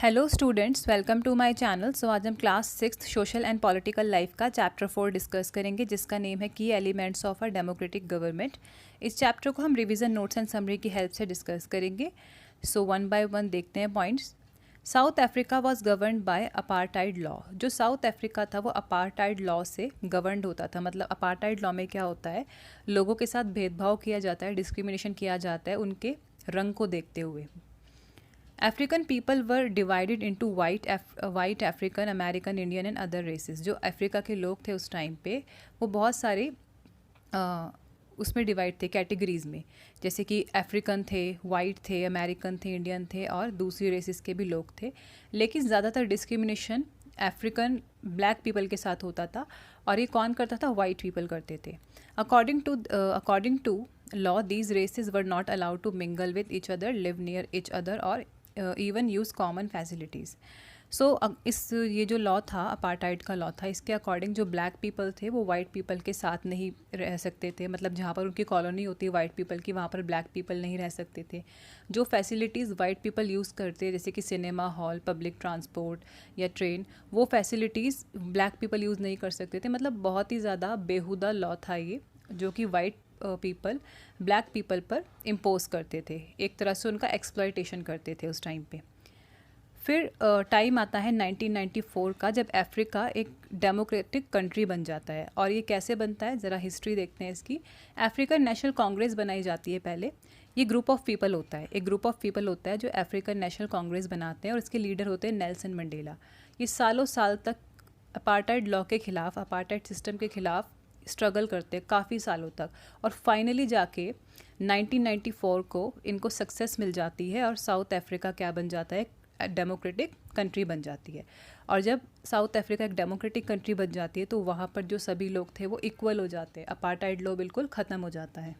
Hello students, welcome to my channel. आज हम class 6 social and political life का chapter 4 discuss करेंगे, जिसका नेम है key elements of a democratic government. इस चैप्टर को हम रिवीजन नोट्स एंड समरी की हेल्प से डिस्कस करेंगे। वन बाय वन देखते हैं points. South Africa was governed by apartheid law. जो साउथ अफ्रीका था वो अपार्टाइड लॉ से गवर्नड होता था। मतलब अपार्टाइड लॉ में क्या होता है, लोगों के साथ भेदभाव किया जाता है, डिस्क्रिमिनेशन किया जाता है उनके रंग को देखते हुए। African people were divided into white African, American, Indian and other races. जो अफ्रीका के लोग थे उस टाइम पे वो बहुत सारे उसमें डिवाइड थे कैटेगरीज़ में, जैसे कि अफ्रीकन थे, वाइट थे, अमेरिकन थे, इंडियन थे और दूसरी रेसेस के भी लोग थे। लेकिन ज़्यादातर डिस्क्रिमिनेशन अफ्रीकन ब्लैक पीपल के साथ होता था और ये कौन करता था, वाइट पीपल करते थे। According to law these races were not allowed to mingle with each other, live near each other और इवन यूज़ कॉमन फैसिलिटीज़। इस ये जो लॉ था, अपार्टाइड का लॉ था, इसके अकॉर्डिंग जो ब्लैक पीपल थे वो वाइट पीपल के साथ नहीं रह सकते थे। मतलब जहाँ पर उनकी कॉलोनी होती है वाइट पीपल की, वहाँ पर ब्लैक पीपल नहीं रह सकते थे। जो फैसिलिटीज़ वाइट पीपल यूज़ करते, जैसे कि सिनेमा हॉल, पब्लिक ट्रांसपोर्ट या ट्रेन, वो फैसिलिटीज़ ब्लैक पीपल यूज़ नहीं कर सकते थे। मतलब बहुत ही ज़्यादा बेहुदा लॉ था ये, जो कि वाइट पीपल ब्लैक पीपल पर इम्पोज करते थे, एक तरह से उनका एक्सप्लॉयटेशन करते थे उस टाइम पे। फिर टाइम आता है 1994 का, जब अफ्रीका एक डेमोक्रेटिक कंट्री बन जाता है। और ये कैसे बनता है, ज़रा हिस्ट्री देखते हैं इसकी। अफ्रीकन नेशनल कांग्रेस बनाई जाती है पहले। ये ग्रुप ऑफ पीपल होता है, एक ग्रुप ऑफ पीपल होता है जो अफ्रीकन नेशनल कांग्रेस बनाते हैं और इसके लीडर होते हैं नेल्सन मंडेला। ये सालों साल तक अपार्टाइड लॉ के ख़िलाफ़, अपार्टाइड सिस्टम के ख़िलाफ़ स्ट्रगल करते हैं काफ़ी सालों तक, और फाइनली जाके 1994 को इनको सक्सेस मिल जाती है और साउथ अफ्रीका क्या बन जाता है, डेमोक्रेटिक कंट्री बन जाती है। और जब साउथ अफ्रीका एक डेमोक्रेटिक कंट्री बन जाती है तो वहाँ पर जो सभी लोग थे वो इक्वल हो जाते हैं, अपार्टाइड लॉ बिल्कुल ख़त्म हो जाता है।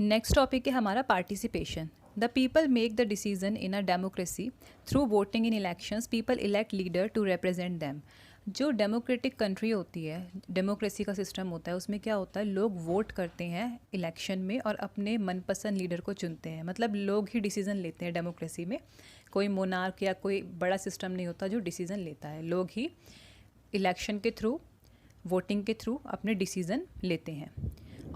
नेक्स्ट टॉपिक है हमारा participation. The people make the decision in a democracy through voting in elections. People elect leader to represent them. जो डेमोक्रेटिक कंट्री होती है, डेमोक्रेसी का सिस्टम होता है, उसमें क्या होता है, लोग वोट करते हैं इलेक्शन में और अपने मनपसंद लीडर को चुनते हैं। मतलब लोग ही डिसीज़न लेते हैं डेमोक्रेसी में, कोई मोनार्क या कोई बड़ा सिस्टम नहीं होता जो डिसीज़न लेता है। लोग ही इलेक्शन के थ्रू, वोटिंग के थ्रू अपने डिसीज़न लेते हैं।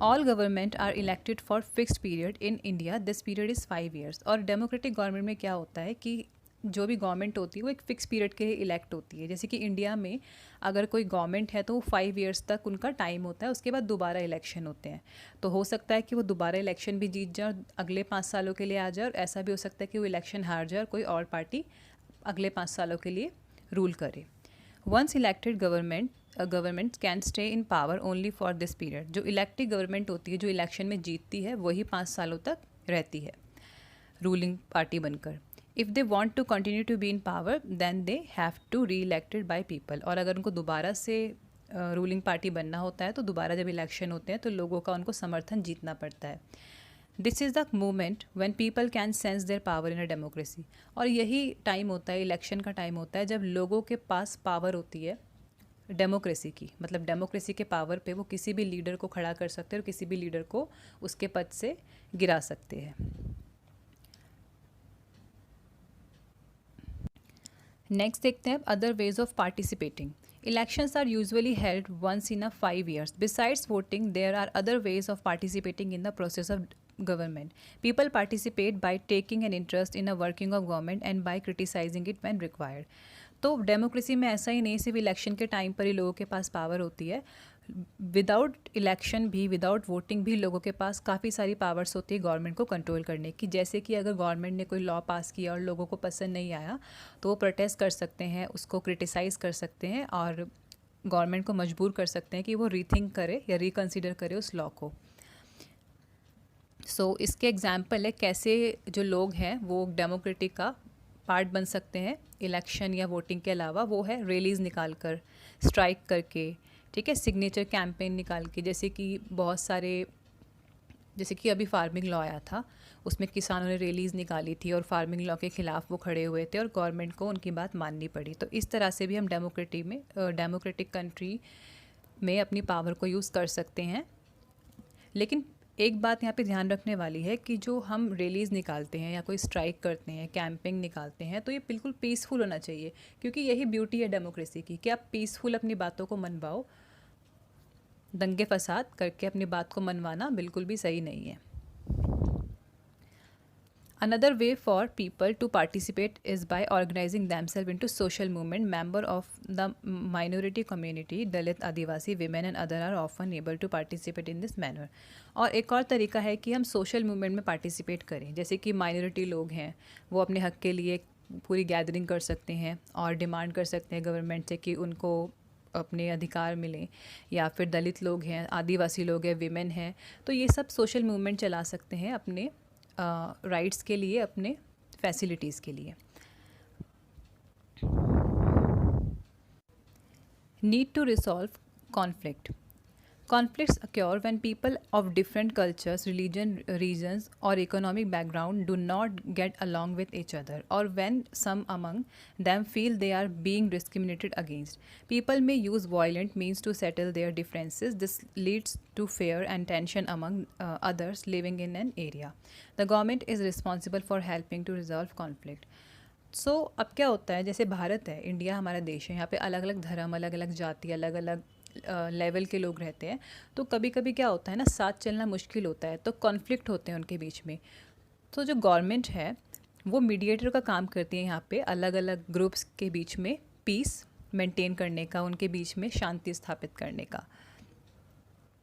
All government are elected for fixed period. In India this period is 5 years। और डेमोक्रेटिक गवर्नमेंट में क्या होता है कि जो भी गवर्नमेंट होती है वो एक फ़िक्स पीरियड के लिए इलेक्ट होती है। जैसे कि इंडिया में अगर कोई गवर्नमेंट है तो वो 5 years तक उनका टाइम होता है, उसके बाद दोबारा इलेक्शन होते हैं। तो हो सकता है कि वो दोबारा इलेक्शन भी जीत जाए और अगले 5 सालों के लिए आ जाए, और ऐसा भी हो सकता है कि वो इलेक्शन हार जाए और कोई और पार्टी अगले 5 सालों के लिए रूल करे। Once elected government can stay in power only for this period. जो इलेक्टेड गवर्नमेंट होती है, जो इलेक्शन में जीतती है, वही 5 सालों तक रहती है रूलिंग पार्टी बनकर। If they want to continue to be in power then they have to reelected by people. और अगर उनको दोबारा से रूलिंग पार्टी बनना होता है तो दोबारा जब इलेक्शन होते हैं तो लोगों का उनको समर्थन जीतना पड़ता है। This is the moment when people can sense their power in a democracy. और यही टाइम होता है, इलेक्शन का टाइम होता है, जब लोगों के पास पावर होती है डेमोक्रेसी की। मतलब डेमोक्रेसी के पावर पे वो किसी भी लीडर को खड़ा कर सकते हैं और किसी भी लीडर को उसके पद से गिरा सकते हैं। नेक्स्ट देखते हैं other ways of participating. Elections are usually held once in a 5 years। Besides voting there are other ways of participating in the process of government. People participate by taking an interest in a working of government and by criticizing it when required. तो democracy में ऐसा ही नहीं सिर्फ election के time पर ही लोगों के पास power होती है, विदाउट इलेक्शन भी, विदाउट वोटिंग भी लोगों के पास काफ़ी सारी पावर्स होती है गवर्नमेंट को कंट्रोल करने की। जैसे कि अगर गवर्नमेंट ने कोई लॉ पास किया और लोगों को पसंद नहीं आया तो वो प्रोटेस्ट कर सकते हैं, उसको क्रिटिसाइज़ कर सकते हैं और गवर्नमेंट को मजबूर कर सकते हैं कि वो रीथिंक करे या रिकन्सिडर करे उस लॉ को। इसके एग्जाम्पल है कैसे जो लोग हैं वो डेमोक्रेटिक का पार्ट बन सकते हैं इलेक्शन या वोटिंग के अलावा। वो है रैलीज़ निकाल कर, स्ट्राइक करके, ठीक है, सिग्नेचर कैंपेन निकाल के। जैसे कि बहुत सारे, जैसे कि अभी फार्मिंग लॉ आया था, उसमें किसानों ने रैलीज़ निकाली थी और फार्मिंग लॉ के ख़िलाफ़ वो खड़े हुए थे और गवर्नमेंट को उनकी बात माननी पड़ी। तो इस तरह से भी हम डेमोक्रेटिक कंट्री में अपनी पावर को यूज़ कर सकते हैं। लेकिन एक बात यहाँ पे ध्यान रखने वाली है कि जो हम रैलीज़ निकालते हैं या कोई स्ट्राइक करते हैं, कैंपिंग निकालते हैं, तो ये बिल्कुल पीसफुल होना चाहिए, क्योंकि यही ब्यूटी है डेमोक्रेसी की कि आप पीसफुल अपनी बातों को मनवाओ। दंगे फसाद करके अपनी बात को मनवाना बिल्कुल भी सही नहीं है। Another way for people to participate is by organizing themselves into social movement. Member of the minority community, Dalit, Adivasi, women and other are often able to participate in this manner. और एक और तरीका है कि हम social movement में participate करें, जैसे कि माइनॉरिटी लोग हैं वो अपने हक के लिए पूरी गैदरिंग कर सकते हैं और डिमांड कर सकते हैं गवर्नमेंट से कि उनको अपने अधिकार मिलें, या फिर दलित लोग हैं, आदिवासी लोग हैं, विमेन हैं, तो ये सब सोशल मूवमेंट चला सकते हैं अपने राइट्स के लिए, अपने फैसिलिटीज़ के लिए। Need to resolve conflict. Conflicts occur when people of different cultures, religion, regions, or economic background do not get along with each other, or when some among them feel they are being discriminated against. People may use violent means to settle their differences. This leads to fear and tension among others living in an area. The government is responsible for helping to resolve conflict. सो अब क्या होता है, जैसे भारत है, India हमारा देश है, यहाँ पे अलग अलग धर्म, अलग अलग जाति, अलग अलग लेवल के लोग रहते हैं, तो कभी कभी क्या होता है ना, साथ चलना मुश्किल होता है, तो कॉन्फ्लिक्ट होते हैं उनके बीच में। तो जो गवर्नमेंट है वो मीडिएटर का काम करती है यहाँ पे अलग अलग ग्रुप्स के बीच में पीस मेंटेन करने का, उनके बीच में शांति स्थापित करने का।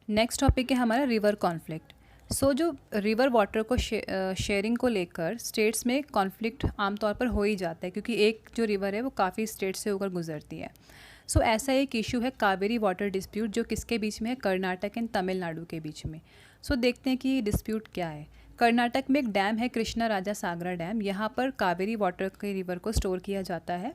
नेक्स्ट टॉपिक है हमारा रिवर कॉन्फ्लिक्ट। सो जो रिवर वाटर को शेयरिंग को लेकर स्टेट्स में कॉन्फ्लिक्ट आमतौर पर हो ही जाता है, क्योंकि एक जो रिवर है वो काफ़ी स्टेट से होकर गुजरती है। सो ऐसा एक इशू है कावेरी वाटर डिस्प्यूट, जो किसके बीच में है, कर्नाटक एंड तमिलनाडु के बीच में। सो देखते हैं कि ये डिस्प्यूट क्या है। कर्नाटक में एक डैम है कृष्णा राजा सागरा डैम, यहाँ पर कावेरी वाटर के रिवर को स्टोर किया जाता है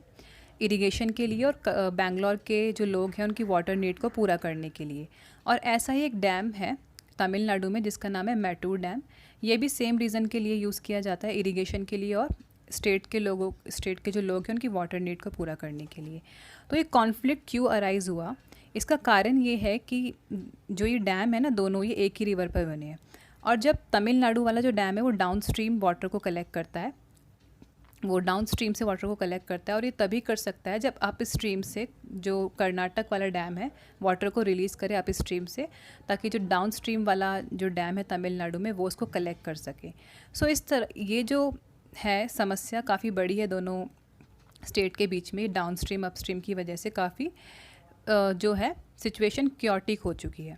इरिगेशन के लिए और बेंगलोर के जो लोग हैं उनकी वाटर नीड को पूरा करने के लिए। और ऐसा ही एक डैम है तमिलनाडु में जिसका नाम है मैटूर डैम। ये भी सेम रीज़न के लिए यूज़ किया जाता है, इरिगेशन के लिए और स्टेट के जो लोग हैं उनकी वाटर नीड को पूरा करने के लिए। तो ये कॉन्फ्लिक्ट क्यों अराइज़ हुआ, इसका कारण ये है कि जो ये डैम है ना, दोनों ये एक ही रिवर पर बने हैं, और जब तमिलनाडु वाला जो डैम है वो डाउन स्ट्रीम वाटर को कलेक्ट करता है, वो डाउन स्ट्रीम से वाटर को कलेक्ट करता है, और ये तभी कर सकता है जब अप स्ट्रीम से जो कर्नाटक वाला डैम है वाटर को रिलीज़ करे अप स्ट्रीम से, ताकि जो डाउन स्ट्रीम वाला जो डैम है तमिलनाडु में वो उसको कलेक्ट कर सके। सो इस तरह ये जो है समस्या काफ़ी बड़ी है दोनों स्टेट के बीच में, डाउन स्ट्रीम अप स्ट्रीम की वजह से काफ़ी जो है सिचुएशन क्योटिक हो चुकी है।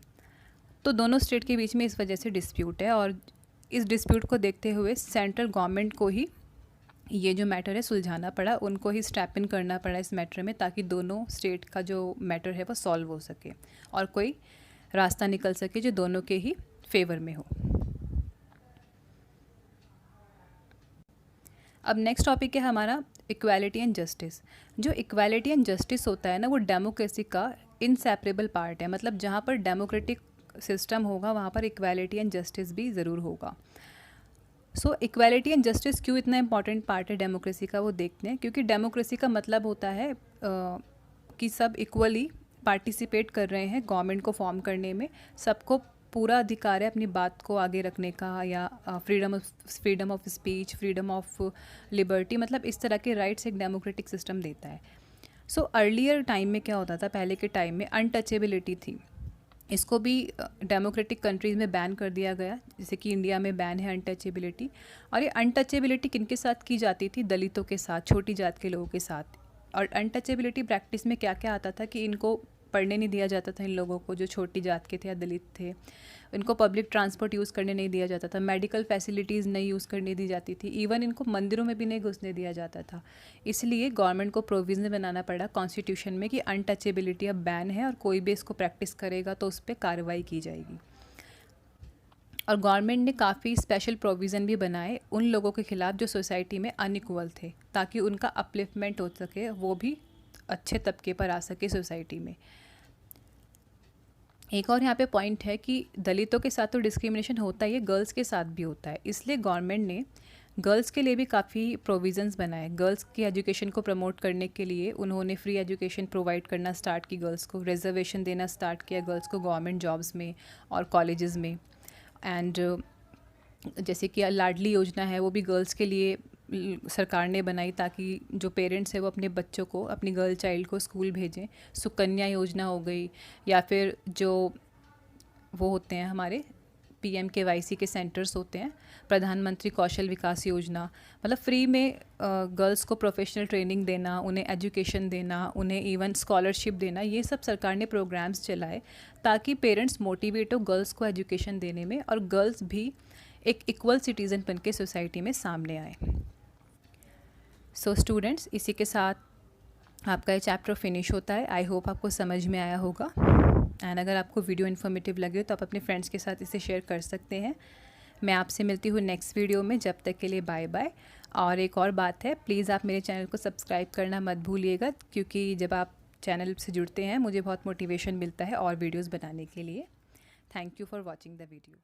तो दोनों स्टेट के बीच में इस वजह से डिस्प्यूट है, और इस डिस्प्यूट को देखते हुए सेंट्रल गवर्नमेंट को ही ये जो मैटर है सुलझाना पड़ा, उनको ही स्टेप इन करना पड़ा इस मैटर में, ताकि दोनों स्टेट का जो मैटर है वो सॉल्व हो सके और कोई रास्ता निकल सके जो दोनों के ही फेवर में हो। अब नेक्स्ट टॉपिक है हमारा इक्वालिटी एंड जस्टिस। जो इक्वालिटी एंड जस्टिस होता है ना, वो डेमोक्रेसी का इनसेपरेबल पार्ट है। मतलब जहाँ पर डेमोक्रेटिक सिस्टम होगा वहाँ पर इक्वालिटी एंड जस्टिस भी ज़रूर होगा। सो इक्वालिटी एंड जस्टिस क्यों इतना इंपॉर्टेंट पार्ट है डेमोक्रेसी का, वो देखते हैं। क्योंकि डेमोक्रेसी का मतलब होता है कि सब इक्वली पार्टिसिपेट कर रहे हैं गवर्नमेंट को फॉर्म करने में, सबको पूरा अधिकार है अपनी बात को आगे रखने का, या freedom of speech, freedom of liberty, मतलब इस तरह के राइट्स एक डेमोक्रेटिक सिस्टम देता है। सो अर्लियर टाइम में क्या होता था, पहले के टाइम में अनटचेबिलिटी थी, इसको भी डेमोक्रेटिक कंट्रीज़ में बैन कर दिया गया, जैसे कि इंडिया में बैन है अनटचेबिलिटी। और ये अनटचेबिलिटी किनके साथ की जाती थी, दलितों के साथ, छोटी जात के लोगों के साथ। और अनटचेबिलिटी प्रैक्टिस में क्या क्या आता था कि इनको पढ़ने नहीं दिया जाता था, इन लोगों को जो छोटी जात के थे या दलित थे, इनको पब्लिक ट्रांसपोर्ट यूज़ करने नहीं दिया जाता था, मेडिकल फैसिलिटीज़ नहीं यूज़ करने दी जाती थी, इवन इनको मंदिरों में भी नहीं घुसने दिया जाता था। इसलिए गवर्नमेंट को प्रोविज़न बनाना पड़ा कॉन्स्टिट्यूशन में कि अनटचेबिलिटी अब बैन है और कोई भी इसको प्रैक्टिस करेगा तो उस पर कार्रवाई की जाएगी। और गवर्नमेंट ने काफ़ी स्पेशल प्रोविज़न भी बनाए उन लोगों के ख़िलाफ़ जो सोसाइटी में अनइक्वल थे, ताकि उनका अपलिफ्टमेंट हो सके, वो भी अच्छे तबके पर आ सके सोसाइटी में। एक और यहाँ पे पॉइंट है कि दलितों के साथ तो डिस्क्रिमिनेशन होता ही है, गर्ल्स के साथ भी होता है। इसलिए गवर्नमेंट ने गर्ल्स के लिए भी काफ़ी प्रोविज़न्स बनाए। गर्ल्स की एजुकेशन को प्रमोट करने के लिए उन्होंने फ्री एजुकेशन प्रोवाइड करना स्टार्ट की, गर्ल्स को रिजर्वेशन देना स्टार्ट किया, गर्ल्स को गवर्नमेंट जॉब्स में और कॉलेजेस में। एंड जैसे कि लाडली योजना है, वो भी गर्ल्स के लिए सरकार ने बनाई ताकि जो पेरेंट्स है वो अपने बच्चों को, अपनी गर्ल चाइल्ड को स्कूल भेजें। सुकन्या योजना हो गई, या फिर जो वो होते हैं हमारे PMKYC के सेंटर्स होते हैं, प्रधानमंत्री कौशल विकास योजना, मतलब फ्री में गर्ल्स को प्रोफेशनल ट्रेनिंग देना, उन्हें एजुकेशन देना, उन्हें इवन स्कॉलरशिप देना, ये सब सरकार ने प्रोग्राम्स चलाए ताकि पेरेंट्स मोटिवेट हो गर्ल्स को एजुकेशन देने में, और गर्ल्स भी एक इक्वल सिटीज़न बन के सोसाइटी में सामने आए। सो स्टूडेंट्स, इसी के साथ आपका ये चैप्टर फिनिश होता है। आई होप आपको समझ में आया होगा, एंड अगर आपको वीडियो इन्फॉर्मेटिव लगे तो आप अपने फ्रेंड्स के साथ इसे शेयर कर सकते हैं। मैं आपसे मिलती हूँ नेक्स्ट वीडियो में, जब तक के लिए बाय बाय। और एक और बात है, प्लीज़ आप मेरे चैनल को सब्सक्राइब करना मत भूलिएगा, क्योंकि जब आप चैनल से जुड़ते हैं मुझे बहुत मोटिवेशन मिलता है और वीडियोज़ बनाने के लिए। Thank you for watching the video.